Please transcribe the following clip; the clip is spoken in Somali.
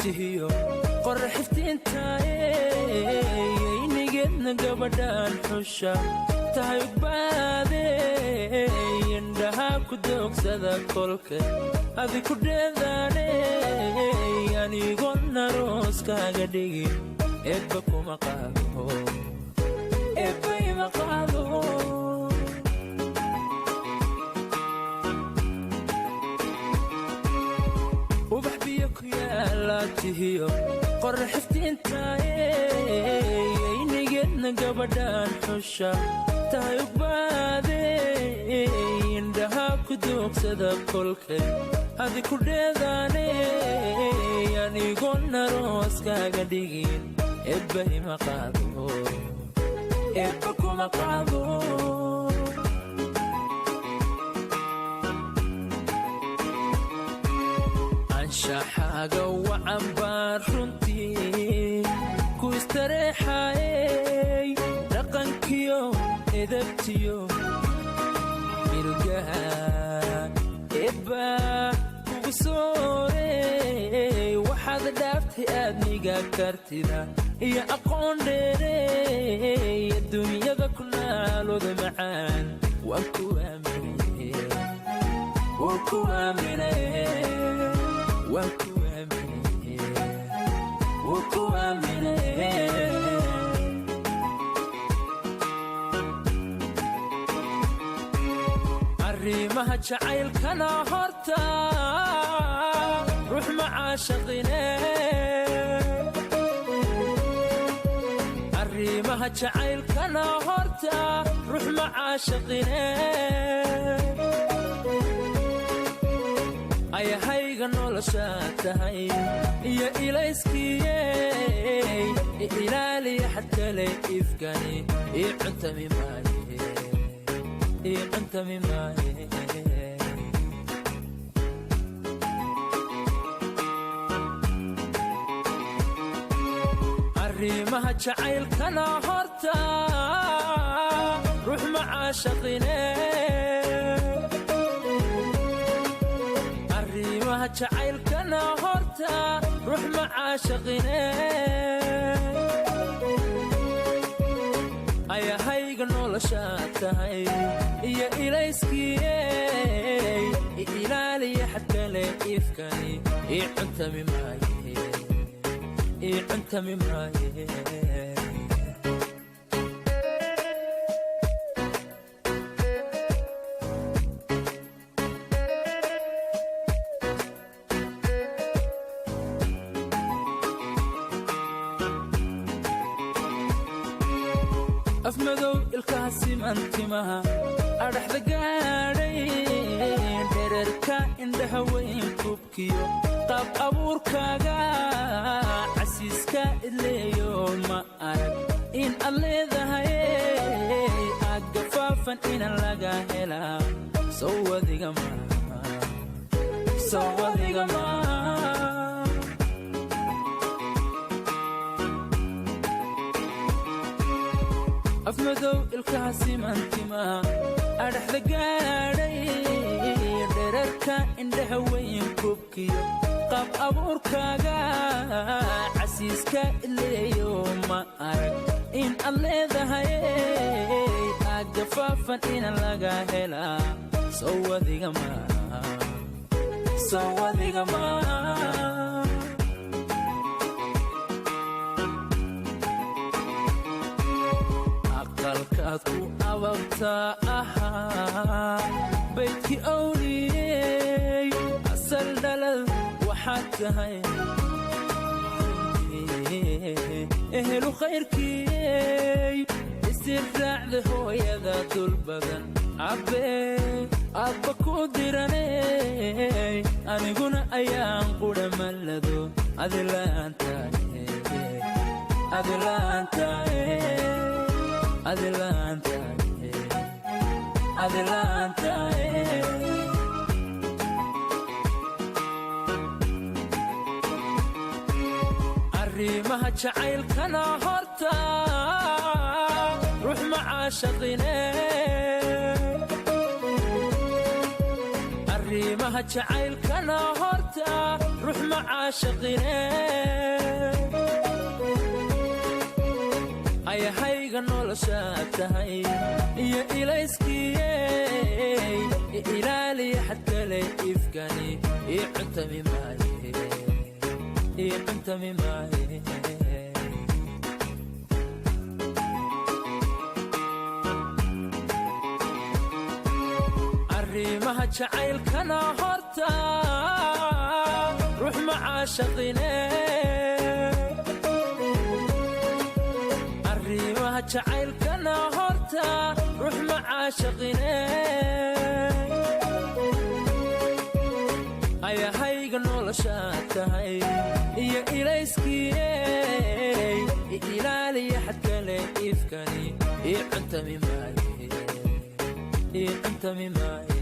tihiyo qorraxti intaay inigedna gabadhan xusha tahay baade indhaha ku doogsada kolka adi ku dheedaane anigoon aroos kaaga dhigin ebba kuma qaado ebba ima qaado ubax biyo ku yaala tihiyo qorraxti intaay inigedna gabadhan xusha tahay baade indhaha ku doogsada kolka adi ku dheedaane anigoon aroos kaaga dhigin ebba ima qaado ebba kuma qaado anshaxaaga wacan baan runtii ku istareexaayey dhaqankiyo edabtiyo milgaha ebba kugu soorey waxaad dhaaftay aadniga kartida iyo aqoon dheerey adduunyada ku naalooda macaan waan ku aaminay waan ku aaminay waan ku aaminay waan ku aaminay arrimaha jacaylkana horta ruux macaashaqine arrimaha jacaylkana horta ruux macaashaqine ayahayga nolosha tahay iyo ilayskiyey ilaaliya xadkale ifkani ii cuntami maaye ii cuntami maaye arrimaha jacaylkana horta ruux macaashaqine arrimaha jacaylkana horta ruux macaashaqine ayahayga nolosha tahay iyo ilayskiyey ilaaliya xadkale ifkani ii cuntami maaye ii cuntami maaye afmadow ilkaha simantimaha adhaxda gaadhay dhererka indhaha weyn kubkiyo qaab abuurkaaga casiiska idleeyo ma arag in ad leedahay aad gafaafan inan laga helaa sowadiga ma afmadow ilkaha simantimaha adhaxda gaadhay dhererka indhaha weyn kubkiyo qaab abuurkaaga casiiska idleeyo ma arag in ad leedahay aad gafaafan inan laga helaa sowadiga ma aqalkaad ku ababtaa ahaa baydkii awliyey asal dhalad waxaad tahay ehelu khayrkiyey isir raacda hooyada dul badan cabbee aadba ku diraney aniguna ayaan qudha mallado arrimaha jacaylkana horta ruux macaashaqine arrimaha jacaylkana horta هرتا روح مع عاشقين أي هيغا نولشاتهاي يا إليسكي إلالي حتى لي إفكاني إعنتمي معي إعنتمي معي arrimaha jacaylkana horta ruux macaashaqine arrimaha jacaylkana horta ruux macaashaqine ayahayga noloshaa tahay iyo ilayskiyey ilaaliya xadkale ifkani iyo cuntami maaye iyo cuntami maaye